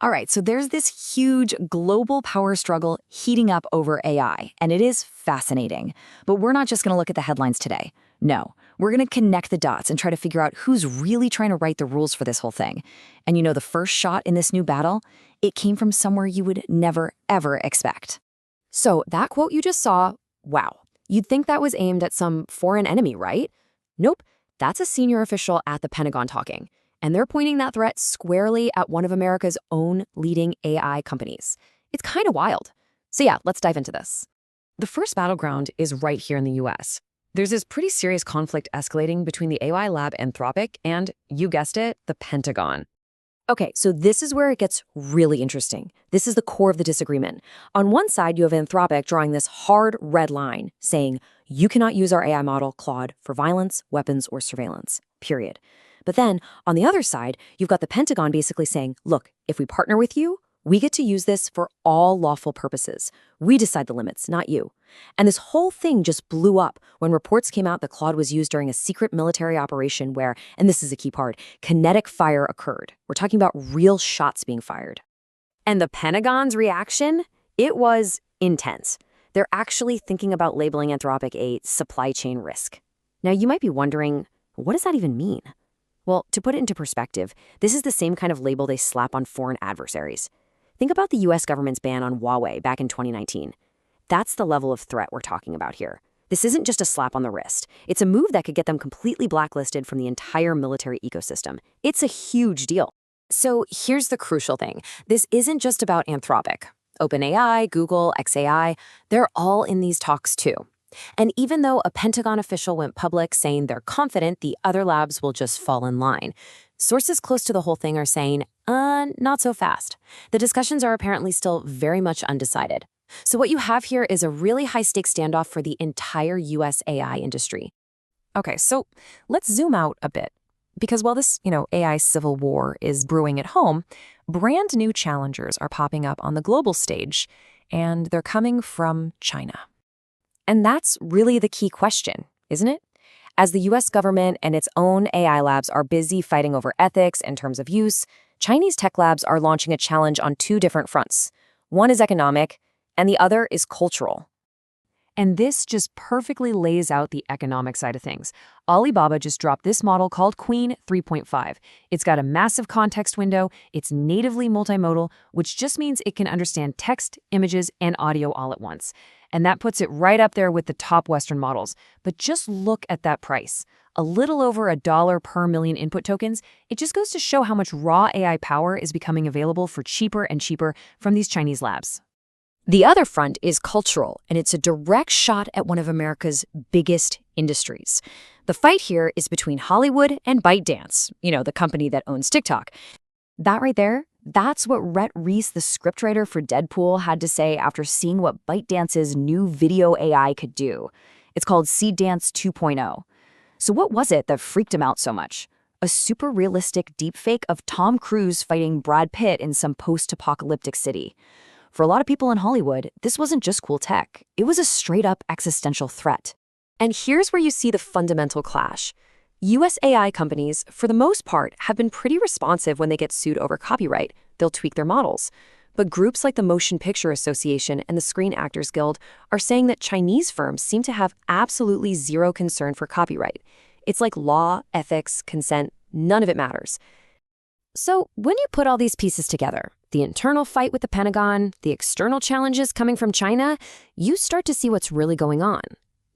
All right, so there's this huge global power struggle heating up over AI, and it is fascinating. But we're not just going to look at the headlines today. No, we're going to connect the dots and try to figure out who's really trying to write the rules for this whole thing. And the first shot in this new battle, it came from somewhere you would never, ever expect. So that quote you just saw, wow, you'd think that was aimed at some foreign enemy, right? Nope, that's a senior official at the Pentagon talking. And they're pointing that threat squarely at one of America's own leading AI companies. It's kind of wild. So yeah, let's dive into this. The first battleground is right here in the US. There's this pretty serious conflict escalating between the AI lab Anthropic and, you guessed it, the Pentagon. Okay, so this is where it gets really interesting. This is the core of the disagreement. On one side, you have Anthropic drawing this hard red line, saying, you cannot use our AI model, Claude, for violence, weapons, or surveillance, period. But then, on the other side, you've got the Pentagon basically saying, look, if we partner with you, we get to use this for all lawful purposes. We decide the limits, not you. And this whole thing just blew up when reports came out that Claude was used during a secret military operation where, and this is a key part, kinetic fire occurred. We're talking about real shots being fired. And the Pentagon's reaction? It was intense. They're actually thinking about labeling Anthropic a supply chain risk. Now, you might be wondering, what does that even mean? Well, to put it into perspective, this is the same kind of label they slap on foreign adversaries. Think about the US government's ban on Huawei back in 2019. That's the level of threat we're talking about here. This isn't just a slap on the wrist. It's a move that could get them completely blacklisted from the entire military ecosystem. It's a huge deal. So here's the crucial thing. This isn't just about Anthropic. OpenAI, Google, xAI, they're all in these talks too. And even though a Pentagon official went public saying they're confident the other labs will just fall in line, sources close to the whole thing are saying, not so fast. The discussions are apparently still very much undecided. So what you have here is a really high-stakes standoff for the entire US AI industry. Okay, so let's zoom out a bit. Because while this, AI civil war is brewing at home, brand new challengers are popping up on the global stage, and they're coming from China. And that's really the key question, isn't it? As the US government and its own AI labs are busy fighting over ethics and terms of use, Chinese tech labs are launching a challenge on two different fronts. One is economic, and the other is cultural. And this just perfectly lays out the economic side of things. Alibaba just dropped this model called Queen 3.5. It's got a massive context window, it's natively multimodal, which just means it can understand text, images, and audio all at once. And that puts it right up there with the top Western models. But just look at that price. A little over $1 per million input tokens. It just goes to show how much raw AI power is becoming available for cheaper and cheaper from these Chinese labs. The other front is cultural, and it's a direct shot at one of America's biggest industries. The fight here is between Hollywood and ByteDance, the company that owns TikTok. That right there, that's what Rhett Reese, the scriptwriter for Deadpool, had to say after seeing what ByteDance's new video AI could do. It's called Seedance 2.0. So what was it that freaked him out so much? A super realistic deepfake of Tom Cruise fighting Brad Pitt in some post-apocalyptic city. For a lot of people in Hollywood, this wasn't just cool tech. It was a straight-up existential threat. And here's where you see the fundamental clash. US AI companies, for the most part, have been pretty responsive when they get sued over copyright. They'll tweak their models. But groups like the Motion Picture Association and the Screen Actors Guild are saying that Chinese firms seem to have absolutely zero concern for copyright. It's like law, ethics, consent, none of it matters. So when you put all these pieces together, the internal fight with the Pentagon, the external challenges coming from China, you start to see what's really going on.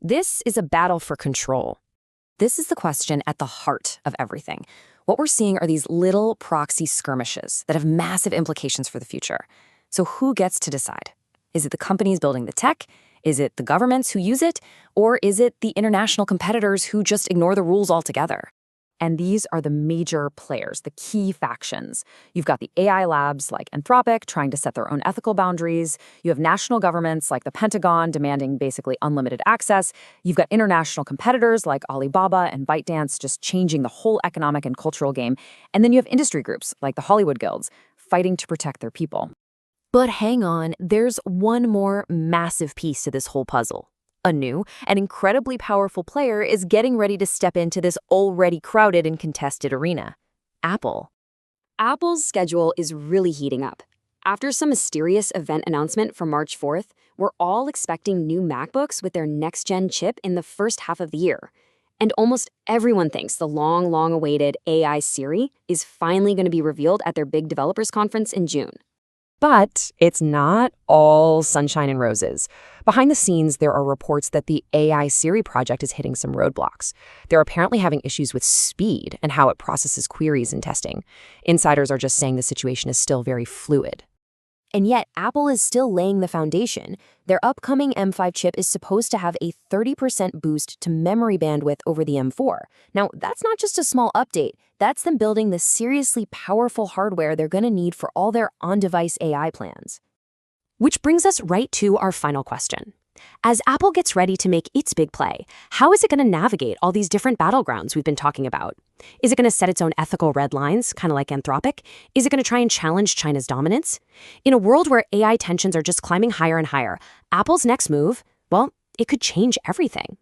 This is a battle for control. This is the question at the heart of everything. What we're seeing are these little proxy skirmishes that have massive implications for the future. So who gets to decide? Is it the companies building the tech? Is it the governments who use it? Or is it the international competitors who just ignore the rules altogether? And these are the major players, the key factions. You've got the AI labs like Anthropic trying to set their own ethical boundaries. You have national governments like the Pentagon demanding basically unlimited access. You've got international competitors like Alibaba and ByteDance just changing the whole economic and cultural game. And then you have industry groups like the Hollywood guilds fighting to protect their people. But hang on, there's one more massive piece to this whole puzzle. A new and incredibly powerful player is getting ready to step into this already crowded and contested arena. Apple. Apple's schedule is really heating up. After some mysterious event announcement from March 4th, we're all expecting new MacBooks with their next-gen chip in the first half of the year. And almost everyone thinks the long-awaited AI Siri is finally going to be revealed at their big developers conference in June. But it's not all sunshine and roses. Behind the scenes, there are reports that the AI Siri project is hitting some roadblocks. They're apparently having issues with speed and how it processes queries in testing. Insiders are just saying the situation is still very fluid. And yet, Apple is still laying the foundation. Their upcoming M5 chip is supposed to have a 30% boost to memory bandwidth over the M4. Now, that's not just a small update. That's them building the seriously powerful hardware they're going to need for all their on-device AI plans. Which brings us right to our final question. As Apple gets ready to make its big play, how is it going to navigate all these different battlegrounds we've been talking about? Is it going to set its own ethical red lines, kind of like Anthropic? Is it going to try and challenge China's dominance? In a world where AI tensions are just climbing higher and higher, Apple's next move, well, it could change everything.